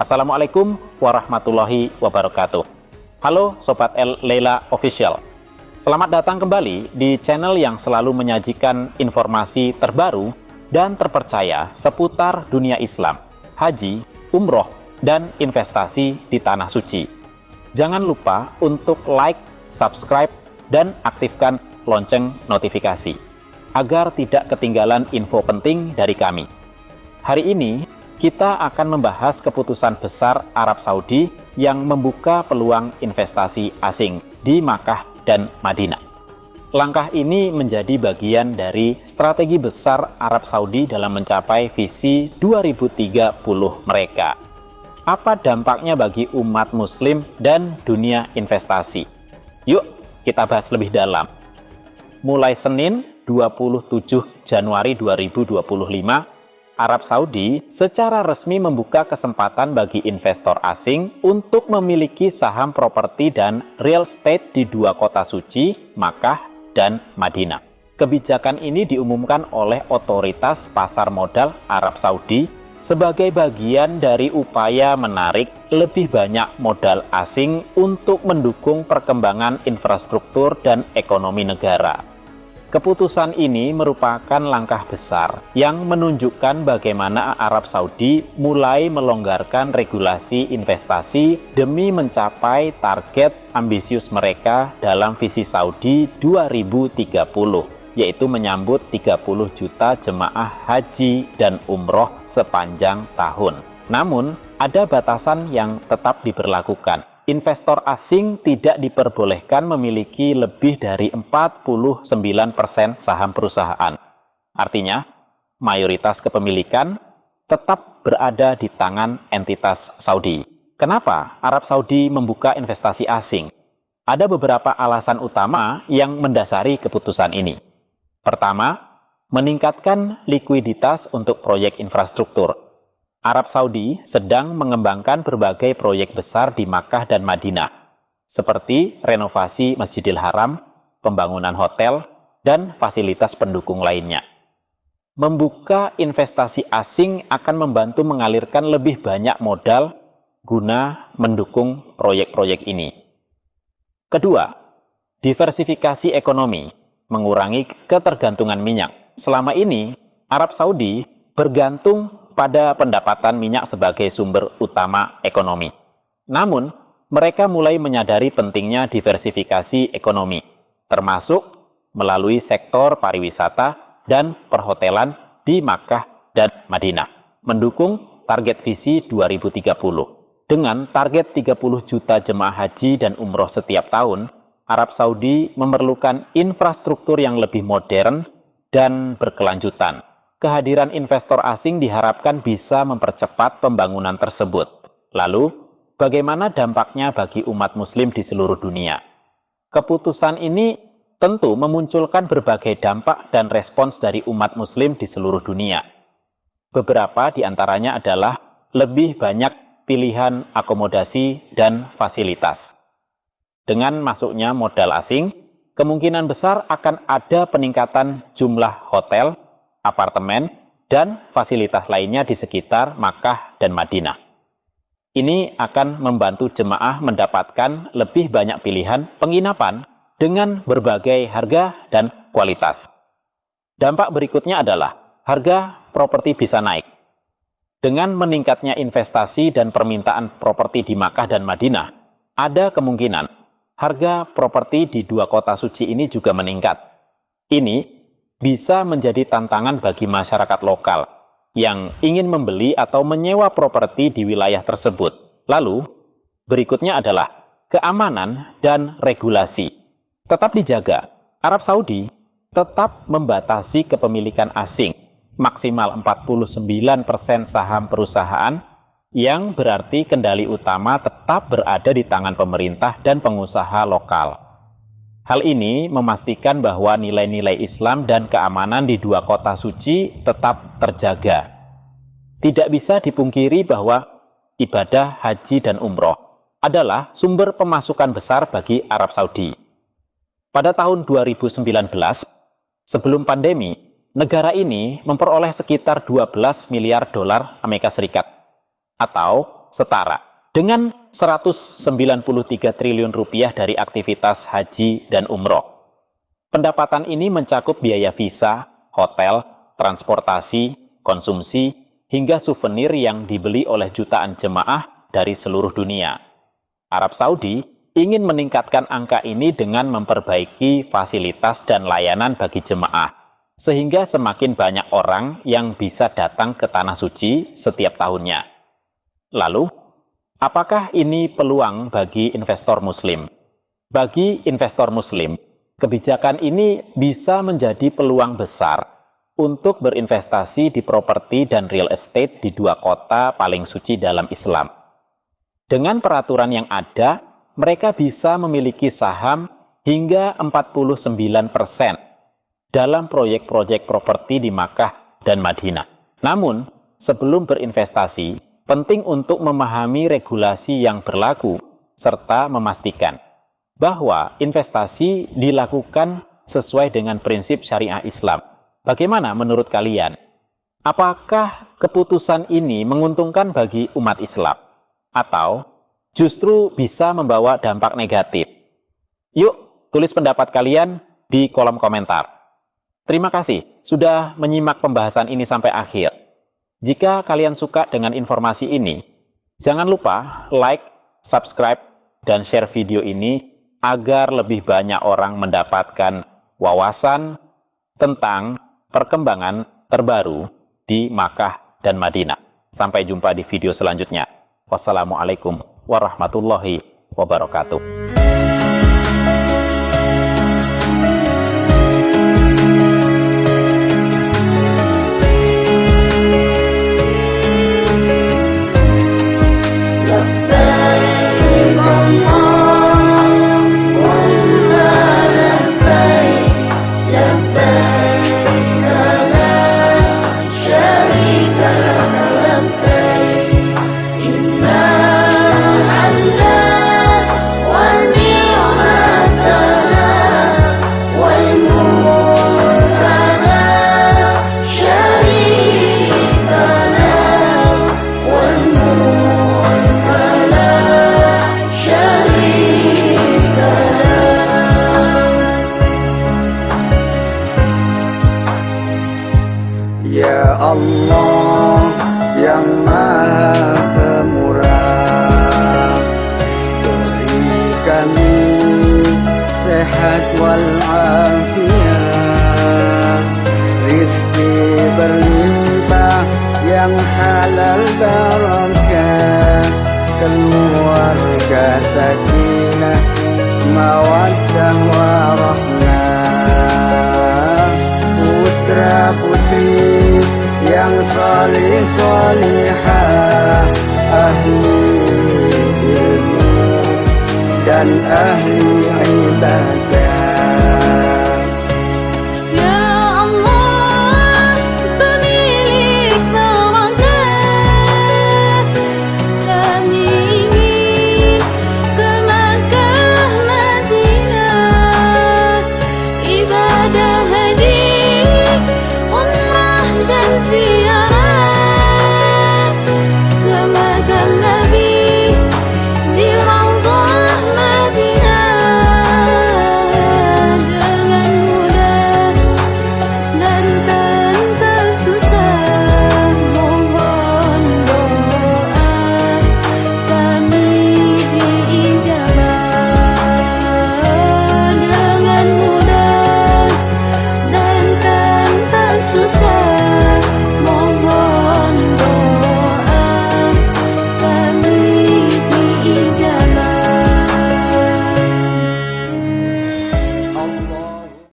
Assalamualaikum warahmatullahi wabarakatuh. Halo Sobat Leila Official. Selamat datang kembali di channel yang selalu menyajikan informasi terbaru dan terpercaya seputar dunia Islam, haji, umroh, dan investasi di Tanah Suci. Jangan lupa untuk like, subscribe, dan aktifkan lonceng notifikasi agar tidak ketinggalan info penting dari kami. Hari ini kita akan membahas keputusan besar Arab Saudi yang membuka peluang investasi asing di Makkah dan Madinah. Langkah ini menjadi bagian dari strategi besar Arab Saudi dalam mencapai visi 2030 mereka. Apa dampaknya bagi umat muslim dan dunia investasi? Yuk kita bahas lebih dalam. Mulai Senin 27 Januari 2025, Arab Saudi secara resmi membuka kesempatan bagi investor asing untuk memiliki saham properti dan real estate di dua kota suci, Makkah dan Madinah. Kebijakan ini diumumkan oleh otoritas pasar modal Arab Saudi sebagai bagian dari upaya menarik lebih banyak modal asing untuk mendukung perkembangan infrastruktur dan ekonomi negara. Keputusan ini merupakan langkah besar yang menunjukkan bagaimana Arab Saudi mulai melonggarkan regulasi investasi demi mencapai target ambisius mereka dalam visi Saudi 2030, yaitu menyambut 30 juta jemaah haji dan umroh sepanjang tahun. Namun, ada batasan yang tetap diberlakukan. Investor asing tidak diperbolehkan memiliki lebih dari 49% saham perusahaan. Artinya, mayoritas kepemilikan tetap berada di tangan entitas Saudi. Kenapa Arab Saudi membuka investasi asing? Ada beberapa alasan utama yang mendasari keputusan ini. Pertama, meningkatkan likuiditas untuk proyek infrastruktur. Arab Saudi sedang mengembangkan berbagai proyek besar di Makkah dan Madinah, seperti renovasi Masjidil Haram, pembangunan hotel, dan fasilitas pendukung lainnya. Membuka investasi asing akan membantu mengalirkan lebih banyak modal guna mendukung proyek-proyek ini. Kedua, diversifikasi ekonomi, mengurangi ketergantungan minyak. Selama ini, Arab Saudi bergantung pada pendapatan minyak sebagai sumber utama ekonomi. Namun, mereka mulai menyadari pentingnya diversifikasi ekonomi, termasuk melalui sektor pariwisata dan perhotelan di Makkah dan Madinah, mendukung target visi 2030. Dengan target 30 juta jemaah haji dan umroh setiap tahun, Arab Saudi memerlukan infrastruktur yang lebih modern dan berkelanjutan. Kehadiran investor asing diharapkan bisa mempercepat pembangunan tersebut. Lalu, bagaimana dampaknya bagi umat muslim di seluruh dunia? Keputusan ini tentu memunculkan berbagai dampak dan respons dari umat muslim di seluruh dunia. Beberapa di antaranya adalah lebih banyak pilihan akomodasi dan fasilitas. Dengan masuknya modal asing, kemungkinan besar akan ada peningkatan jumlah hotel, apartemen, dan fasilitas lainnya di sekitar Makkah dan Madinah. Ini akan membantu jemaah mendapatkan lebih banyak pilihan penginapan dengan berbagai harga dan kualitas. Dampak berikutnya adalah harga properti bisa naik. Dengan meningkatnya investasi dan permintaan properti di Makkah dan Madinah, ada kemungkinan harga properti di dua kota suci ini juga meningkat. Ini bisa menjadi tantangan bagi masyarakat lokal yang ingin membeli atau menyewa properti di wilayah tersebut. Lalu, berikutnya adalah keamanan dan regulasi. Tetap dijaga. Arab Saudi tetap membatasi kepemilikan asing, maksimal 49% saham perusahaan, yang berarti kendali utama tetap berada di tangan pemerintah dan pengusaha lokal. Hal ini memastikan bahwa nilai-nilai Islam dan keamanan di dua kota suci tetap terjaga. Tidak bisa dipungkiri bahwa ibadah haji dan umroh adalah sumber pemasukan besar bagi Arab Saudi. Pada tahun 2019, sebelum pandemi, negara ini memperoleh sekitar 12 miliar dolar Amerika Serikat atau setara dengan 193 triliun rupiah dari aktivitas haji dan umroh. Pendapatan ini mencakup biaya visa, hotel, transportasi, konsumsi, hingga souvenir yang dibeli oleh jutaan jemaah dari seluruh dunia. Arab Saudi ingin meningkatkan angka ini dengan memperbaiki fasilitas dan layanan bagi jemaah, sehingga semakin banyak orang yang bisa datang ke Tanah Suci setiap tahunnya. Lalu, apakah ini peluang bagi investor Muslim? Bagi investor Muslim, kebijakan ini bisa menjadi peluang besar untuk berinvestasi di properti dan real estate di dua kota paling suci dalam Islam. Dengan peraturan yang ada, mereka bisa memiliki saham hingga 49% dalam proyek-proyek properti di Makkah dan Madinah. Namun, sebelum berinvestasi, penting untuk memahami regulasi yang berlaku serta memastikan bahwa investasi dilakukan sesuai dengan prinsip syariah Islam. Bagaimana menurut kalian? Apakah keputusan ini menguntungkan bagi umat Islam? Atau justru bisa membawa dampak negatif? Yuk, tulis pendapat kalian di kolom komentar. Terima kasih sudah menyimak pembahasan ini sampai akhir. Jika kalian suka dengan informasi ini, jangan lupa like, subscribe, dan share video ini agar lebih banyak orang mendapatkan wawasan tentang perkembangan terbaru di Makkah dan Madinah. Sampai jumpa di video selanjutnya. Wassalamualaikum warahmatullahi wabarakatuh. Ya Allah yang Maha Pemurah, beri kami sehat walafiat, rizki berlimpah yang halal barakah, keluarga sakinah, mawaddah warahmah, putra putri yang salih salihah, ahli ilmu dan ahli ibadah.